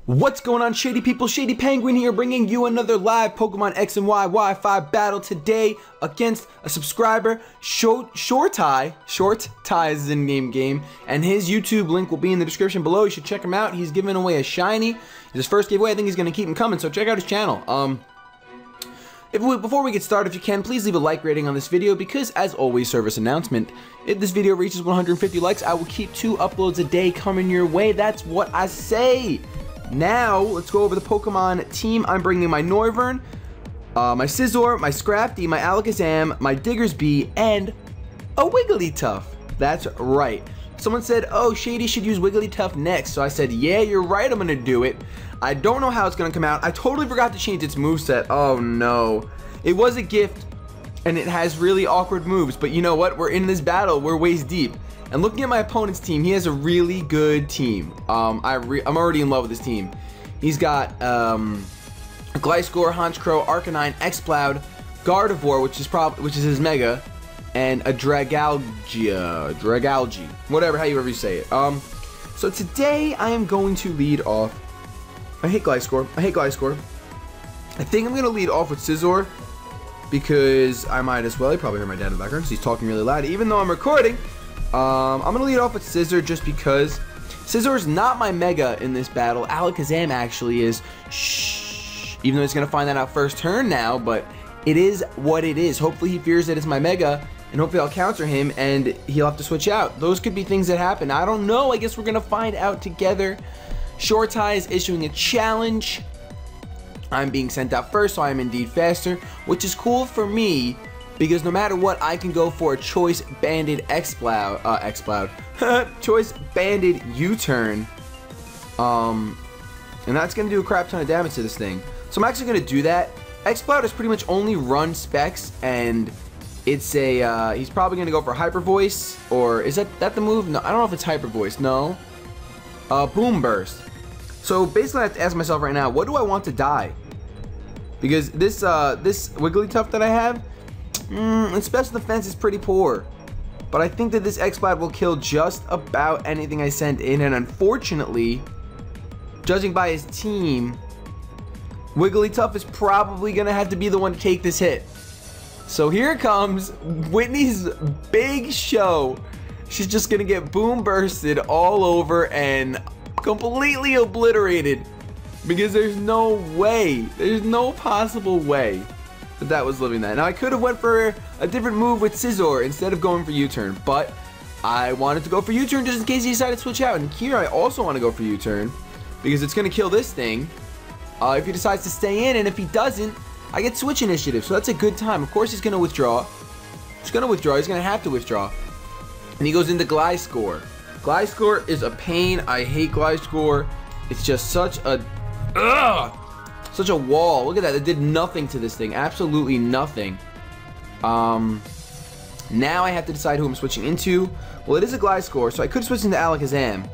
What's going on, Shady people? ShadyPenguinn here, bringing you another live Pokemon X and Y Wi-Fi battle today against a subscriber, Shorty. Shorty is his in-game game, and his YouTube link will be in the description below. You should check him out. He's giving away a shiny. It's his first giveaway. I think he's going to keep him coming, so check out his channel. Before we get started, if you can, please leave a like rating on this video because, as always, service announcement, if this video reaches 150 likes, I will keep 2 uploads a day coming your way. That's what I say. Now, let's go over the Pokemon team. I'm bringing my Noivern, my Scizor, my Scrafty, my Alakazam, my Diggersby, and a Wigglytuff. That's right. Someone said, oh, Shady should use Wigglytuff next. So I said, yeah, you're right, I'm going to do it. I don't know how it's going to come out. I totally forgot to change its moveset. Oh, no. It was a gift, and it has really awkward moves. But you know what? We're in this battle. We're waist deep. And looking at my opponent's team, he has a really good team. I'm already in love with his team. He's got Gliscor, Honchkrow, Arcanine, Exploud, Gardevoir, which is his Mega, and a Dragalge, whatever, however you say it. So today I am going to lead off. I hate Gliscor. I think I'm gonna lead off with Scizor because I might as well. You probably heard my dad in the background because he's talking really loud, even though I'm recording. I'm going to lead off with Scizor just because Scizor is not my Mega in this battle. Alakazam actually is. Shh. Even though he's going to find that out first turn now, but it is what it is. Hopefully he fears that it's my Mega, and hopefully I'll counter him, and he'll have to switch out. Those could be things that happen. I don't know. I guess we're going to find out together. Shorty is issuing a challenge. I'm being sent out first, so I am indeed faster, which is cool for me. Because no matter what, I can go for a Choice Banded Choice Banded U-turn. And that's going to do a crap ton of damage to this thing. So I'm actually going to do that. Exploud is pretty much only run Specs, and it's a, he's probably going to go for Hyper Voice, or is that the move? No, I don't know if it's Hyper Voice, no. Boom Burst. So basically I have to ask myself right now, what do I want to die? Because this Wigglytuff that I have, its special defense is pretty poor, but I think that this Exploud will kill just about anything I send in, and unfortunately, judging by his team, Wigglytuff is probably going to have to be the one to take this hit. So here comes Whitney's big show. She's just going to get boom bursted all over and completely obliterated because there's no way, there's no possible way that was living that. Now I could have went for a different move with Scizor instead of going for U-turn, but I wanted to go for U-turn just in case he decided to switch out. And here I also want to go for U-turn because it's going to kill this thing if he decides to stay in, and if he doesn't, I get switch initiative, so that's a good time. Of course he's going to withdraw. He's going to have to withdraw. And he goes into Gliscor. Gliscor is a pain. I hate Gliscor. It's just such a such a wall. Look at that. It did nothing to this thing. Absolutely nothing. Now I have to decide who I'm switching into. Well, it is a Gliscor, so I could switch into Alakazam,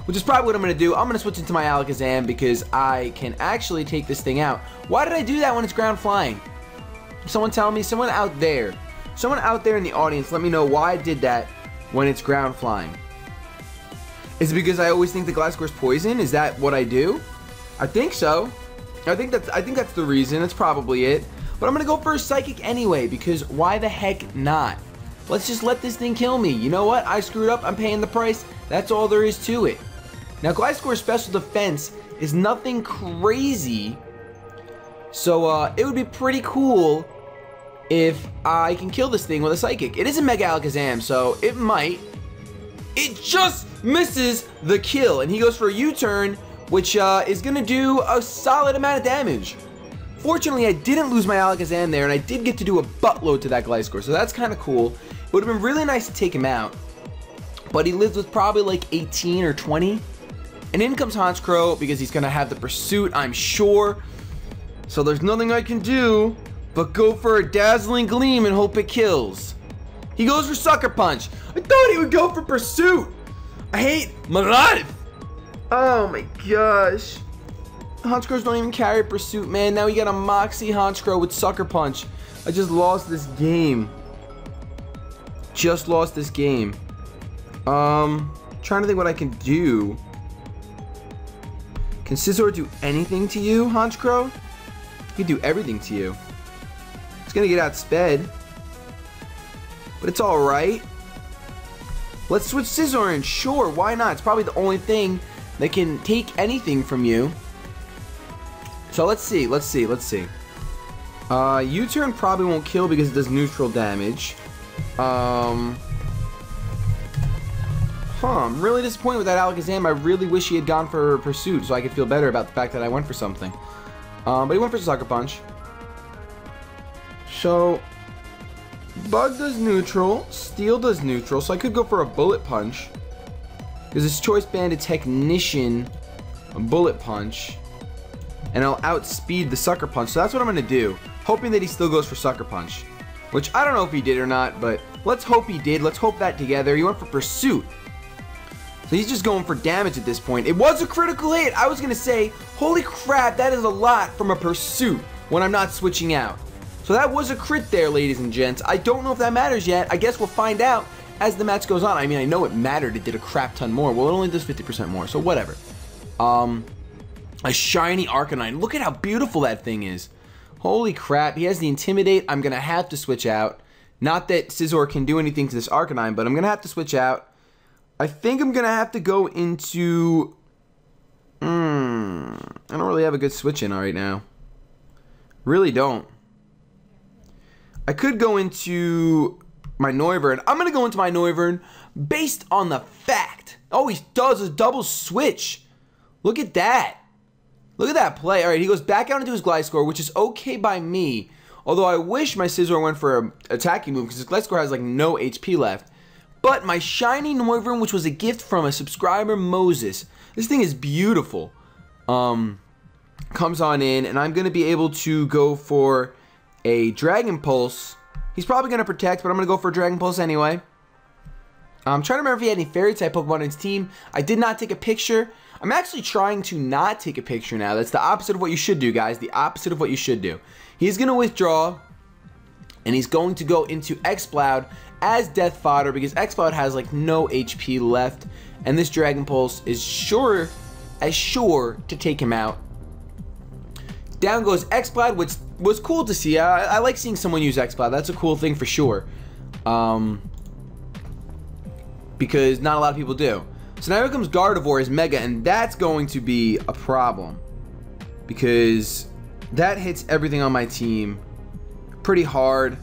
which is probably what I'm going to do. I'm going to switch into my Alakazam because I can actually take this thing out. Why did I do that when it's ground flying? Someone tell me. Someone out there in the audience, let me know why I did that when it's ground flying. Is it because I always think the Gliscor is poison? Is that what I do? I think so. I think that's the reason. That's probably it. But I'm gonna go for a Psychic anyway because why the heck not? Let's just let this thing kill me. You know what? I screwed up. I'm paying the price. That's all there is to it. Now Gliscor's special defense is nothing crazy, so it would be pretty cool if I can kill this thing with a Psychic. It is a Mega Alakazam, so it might. It just misses the kill, and he goes for a U-turn, which is going to do a solid amount of damage. Fortunately, I didn't lose my Alakazam there, and I did get to do a buttload to that Gliscor, so that's kind of cool. It would have been really nice to take him out, but he lives with probably like 18 or 20. And in comes Honchkrow because he's going to have the Pursuit, I'm sure. So there's nothing I can do but go for a Dazzling Gleam and hope it kills. He goes for Sucker Punch. I thought he would go for Pursuit. I hate my life. Oh my gosh. Honchkrows don't even carry Pursuit, man. Now we got a Moxie Honchkrow with Sucker Punch. I just lost this game. Trying to think what I can do. Can Scizor do anything to you, Honchkrow? He can do everything to you. It's gonna get outsped. But it's alright. Let's switch Scizor in. Sure, why not? It's probably the only thing that can take anything from you. So let's see. U-turn probably won't kill because it does neutral damage. I'm really disappointed with that Alakazam. I really wish he had gone for Pursuit so I could feel better about the fact that I went for something. But he went for Sucker Punch. So, Bug does neutral, Steel does neutral, so I could go for a Bullet Punch. Because it's Choice Banded Technician, a Bullet Punch. And I'll outspeed the Sucker Punch, so that's what I'm going to do. Hoping that he still goes for Sucker Punch. Which, I don't know if he did or not, but let's hope he did. Let's hope that together. He went for Pursuit. So he's just going for damage at this point. It was a critical hit. I was going to say, holy crap, that is a lot from a Pursuit when I'm not switching out. So that was a crit there, ladies and gents. I don't know if that matters yet. I guess we'll find out as the match goes on. I mean, I know it mattered. It did a crap ton more. Well, it only does 50% more, so whatever. A shiny Arcanine. Look at how beautiful that thing is. Holy crap. He has the Intimidate. I'm going to have to switch out. Not that Scizor can do anything to this Arcanine, but I'm going to have to switch out. I think I'm going to have to go into... I don't really have a good switch in right now. Really don't. I could go into my Noivern. I'm going to go into my Noivern based on the fact. Oh, he does a double switch. Look at that. Look at that play. All right, he goes back out into his Gliscor, which is okay by me. Although I wish my Scizor went for an attacking move because his Gliscor has like no HP left. But my shiny Noivern, which was a gift from a subscriber, Moses. This thing is beautiful. Comes on in, and I'm going to be able to go for a Dragon Pulse. He's probably going to Protect, but I'm going to go for a Dragon Pulse anyway. I'm trying to remember if he had any Fairy-type Pokemon in his team. I did not take a picture. I'm actually trying to not take a picture now. That's the opposite of what you should do, guys. The opposite of what you should do. He's going to withdraw, and he's going to go into Exploud as Death Fodder because Exploud has like no HP left, and this Dragon Pulse is sure to take him out. Down goes Exploud, which was cool to see. I like seeing someone use Exploud. That's a cool thing for sure. Because not a lot of people do. So now here comes Gardevoir as Mega, and that's going to be a problem. Because that hits everything on my team pretty hard.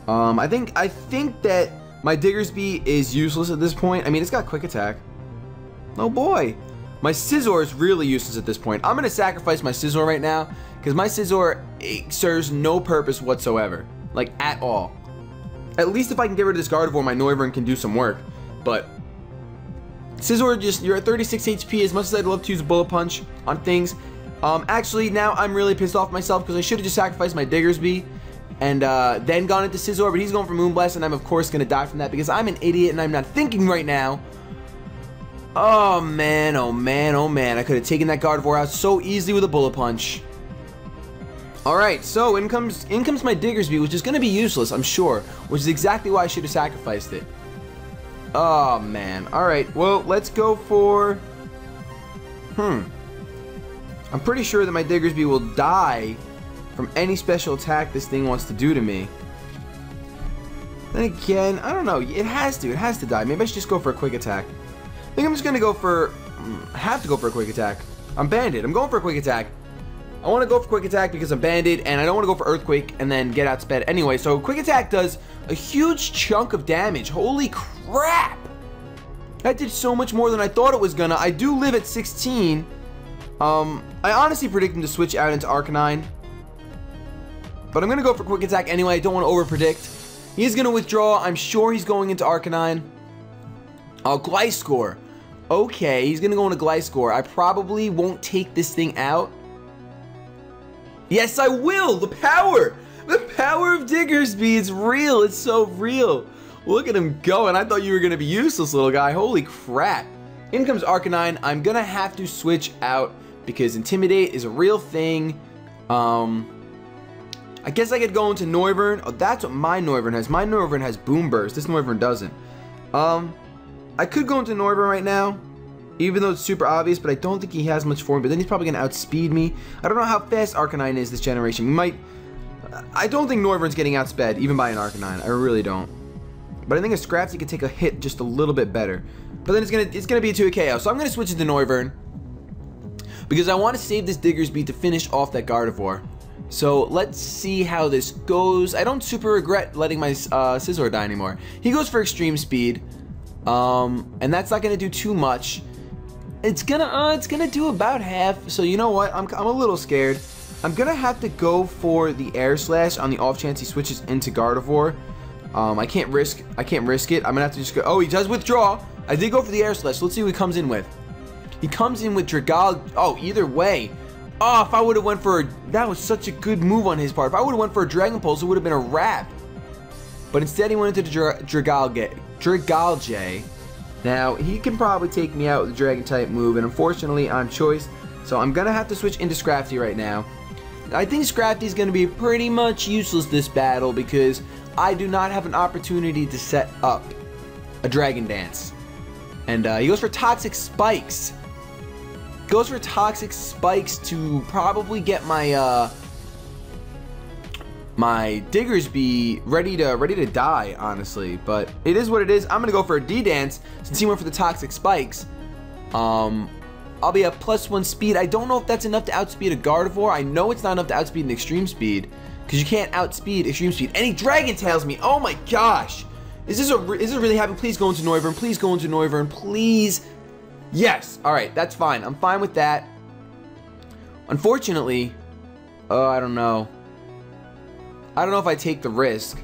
I think that my Diggersby is useless at this point. I mean, it's got Quick Attack. Oh boy. My Scizor is really useless at this point. I'm going to sacrifice my Scizor right now because my Scizor serves no purpose whatsoever. Like, at all. At least if I can get rid of this Gardevoir, my Noivern can do some work. But Scizor, you're at 36 HP. As much as I'd love to use a Bullet Punch on things. Actually, now I'm really pissed off myself because I should have just sacrificed my Diggersby and then gone into Scizor. But he's going for Moonblast, and I'm, of course, going to die from that because I'm an idiot and I'm not thinking right now. Oh man, oh man, oh man. I could have taken that Gardevoir out so easily with a Bullet Punch. Alright, so in comes my Diggersby, which is going to be useless, I'm sure. Which is exactly why I should have sacrificed it. Oh man. Alright, well, let's go for... I'm pretty sure that my Diggersby will die from any special attack this thing wants to do to me. Then again, I don't know. It has to die. Maybe I should just go for a Quick Attack. I think I'm just going to go for... I have to go for a Quick Attack. I'm banded. I'm going for a Quick Attack. I want to go for Quick Attack because I'm banded, and I don't want to go for Earthquake and then get outsped anyway. So Quick Attack does a huge chunk of damage. Holy crap! That did so much more than I thought it was gonna. I do live at 16. I honestly predict him to switch out into Arcanine. But I'm going to go for Quick Attack anyway. I don't want to over-predict. He's going to withdraw. I'm sure he's going into Arcanine. Gliscor. Okay, he's going to go into Gliscor. I probably won't take this thing out. Yes, I will! The power! The power of Diggersby! It's real! It's so real! Look at him go, and I thought you were going to be useless, little guy. Holy crap. In comes Arcanine. I'm going to have to switch out because Intimidate is a real thing. I guess I could go into Noivern. Oh, that's what my Noivern has. My Noivern has Boom Burst. This Noivern doesn't. I could go into Noivern right now. Even though it's super obvious, but I don't think he has much for me. But then he's probably going to outspeed me. I don't know how fast Arcanine is this generation. We might... I don't think Noivern's getting outsped, even by an Arcanine. I really don't. But I think a Scrafty could take a hit just a little bit better. But then it's gonna be to a KO. So I'm going to switch it to Noivern. Because I want to save this Diggersby to finish off that Gardevoir. So let's see how this goes. I don't super regret letting my Scizor die anymore. He goes for extreme speed. And that's not going to do too much. It's gonna do about half. So you know what? I'm a little scared. I'm gonna have to go for the Air Slash on the off chance he switches into Gardevoir. I can't risk it. I'm gonna have to just go. Oh, he does withdraw. I did go for the Air Slash. Let's see what he comes in with. He comes in with Dragal. Oh, either way. Oh, if I would have went for that was such a good move on his part. If I would have went for a Dragon Pulse, it would have been a wrap. But instead, he went into the Dragalge. Now, he can probably take me out with the Dragon type move, and unfortunately, on choice. So I'm gonna have to switch into Scrafty right now. I think Scrafty's gonna be pretty much useless this battle because I do not have an opportunity to set up a Dragon Dance. And he goes for Toxic Spikes. Goes for Toxic Spikes to probably get my my Diggersby ready to die, honestly. But it is what it is. I'm gonna go for a D-Dance since he went for the Toxic Spikes. I'll be at +1 speed. I don't know if that's enough to outspeed a Gardevoir. I know it's not enough to outspeed an extreme speed because you can't outspeed extreme speed. And he Dragon Tails me. Oh my gosh! Is this really happening? Please go into Noivern. Please go into Noivern. Please. Yes. All right. That's fine. I'm fine with that. Unfortunately, I don't know. I don't know if I take the risk.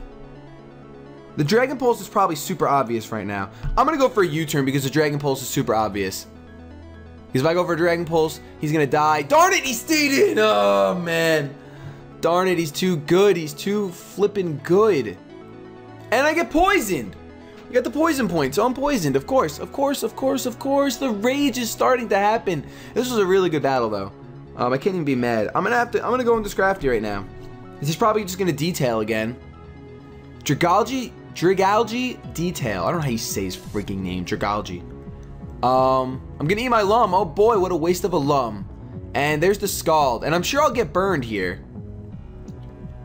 The Dragon Pulse is probably super obvious right now. I'm going to go for a U-turn because the Dragon Pulse is super obvious. Because if I go for a Dragon Pulse, he's going to die. Darn it, he stayed in. Oh, man. Darn it, he's too good. He's too flippin' good. And I get poisoned. I got the poison point, so I'm poisoned. Of course, of course, of course, of course. The rage is starting to happen. This was a really good battle, though. I can't even be mad. I'm gonna go into Scrafty right now. He's probably just gonna detail again. Dragalge detail. I don't know how you say his freaking name. Dragalge. I'm gonna eat my Lum. Oh boy, what a waste of a Lum. And there's the Scald. And I'm sure I'll get burned here.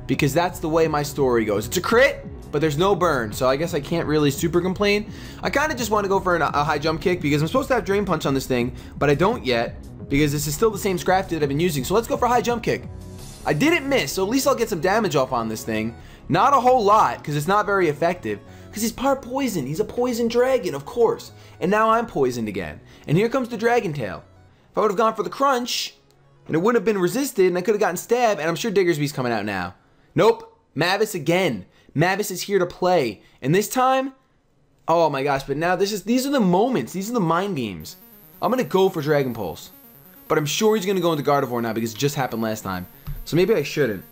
Because that's the way my story goes. It's a crit, but there's no burn. So I guess I can't really super complain. I kind of just want to go for a high jump kick because I'm supposed to have Drain Punch on this thing, but I don't yet because this is still the same Scrafty that I've been using. So let's go for a high jump kick. I didn't miss, so at least I'll get some damage off on this thing. Not a whole lot because it's not very effective because he's part poison. He's a poison dragon, of course. And now I'm poisoned again. And here comes the Dragon Tail. If I would have gone for the crunch, and it wouldn't have been resisted, and I could have gotten stabbed, and I'm sure Diggersby's coming out now. Nope. Mavis again. Mavis is here to play. And this time, oh my gosh, but now these are the moments. These are the mind games. I'm going to go for Dragon Pulse. But I'm sure he's going to go into Gardevoir now because it just happened last time. So maybe I shouldn't.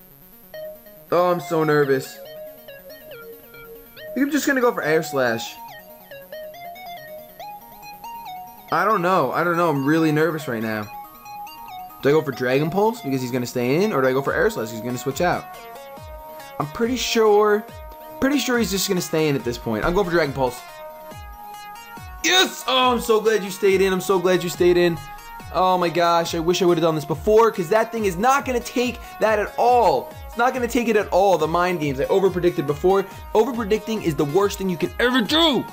Oh, I'm so nervous. I think I'm just going to go for Air Slash. I don't know. I'm really nervous right now. Do I go for Dragon Pulse because he's going to stay in? Or do I go for Air Slash because he's going to switch out? I'm pretty sure he's just going to stay in at this point. I'm going for Dragon Pulse. Yes! Oh, I'm so glad you stayed in. I'm so glad you stayed in. Oh my gosh, I wish I would have done this before because that thing is not going to take that at all. It's not going to take it at all, the mind games. I overpredicted before. Overpredicting is the worst thing you can ever do.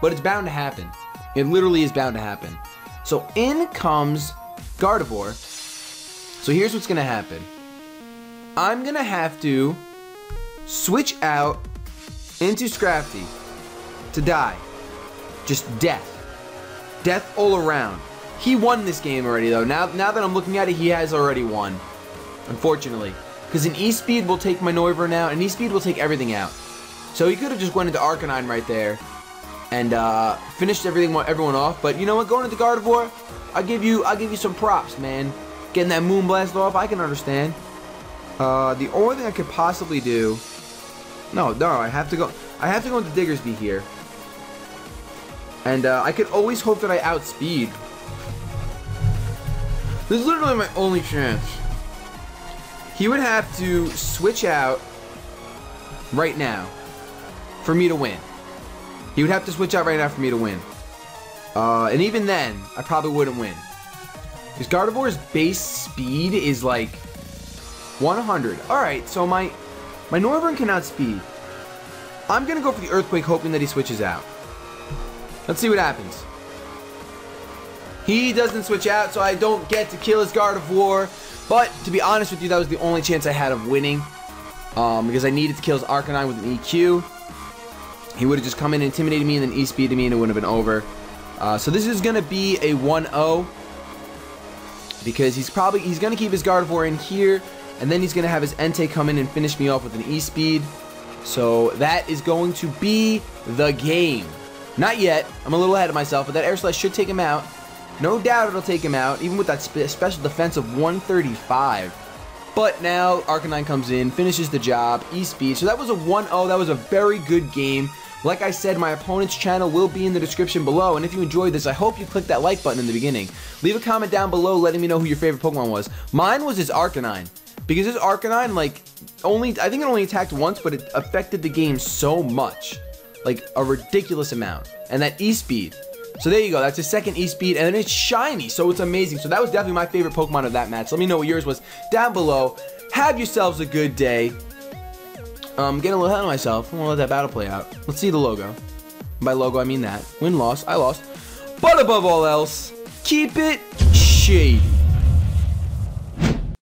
But it's bound to happen. It literally is bound to happen. So in comes Gardevoir. So here's what's going to happen. I'm going to have to switch out into Scrafty to die. Just death. Death all around. He won this game already though. Now that I'm looking at it, he has already won. Unfortunately. Because an E-Speed will take my Noivern out, and E-Speed will take everything out. So he could have just went into Arcanine right there and finished everyone off. But you know what? Going into Gardevoir, I'll give you some props, man. Getting that Moonblast off, I can understand. The only thing I could possibly do... No, I have to go into Diggersby here. And I could always hope that I outspeed. This is literally my only chance. He would have to switch out right now for me to win. He would have to switch out right now for me to win. And even then, I probably wouldn't win. Because Gardevoir's base speed is like 100. Alright, so my Noivern can outspeed. I'm going to go for the Earthquake, hoping that he switches out. Let's see what happens. He doesn't switch out, so I don't get to kill his Gardevoir. But, to be honest with you, that was the only chance I had of winning. Because I needed to kill his Arcanine with an EQ. He would have just come in and intimidated me and then E-speeded me and it would have been over. So this is going to be a 1-0. Because he's going to keep his Gardevoir in here. And then he's going to have his Entei come in and finish me off with an E-speed. So that is going to be the game. Not yet. I'm a little ahead of myself, but that Air Slash should take him out. No doubt it'll take him out, even with that special defense of 135. But now Arcanine comes in, finishes the job, E-speed. So that was a 1-0. That was a very good game. Like I said, my opponent's channel will be in the description below. And if you enjoyed this, I hope you click that like button in the beginning. Leave a comment down below letting me know who your favorite Pokemon was. Mine was his Arcanine. Because his Arcanine, like, I think it only attacked once, but it affected the game so much. Like, a ridiculous amount. And that E-speed. So there you go, that's his second E-speed, and then it's shiny, so it's amazing. So that was definitely my favorite Pokemon of that match. Let me know what yours was down below. Have yourselves a good day. Getting a little ahead of myself. I'm gonna let that battle play out. Let's see the logo. By logo, I mean that. Win, loss, I lost. But above all else, keep it shady.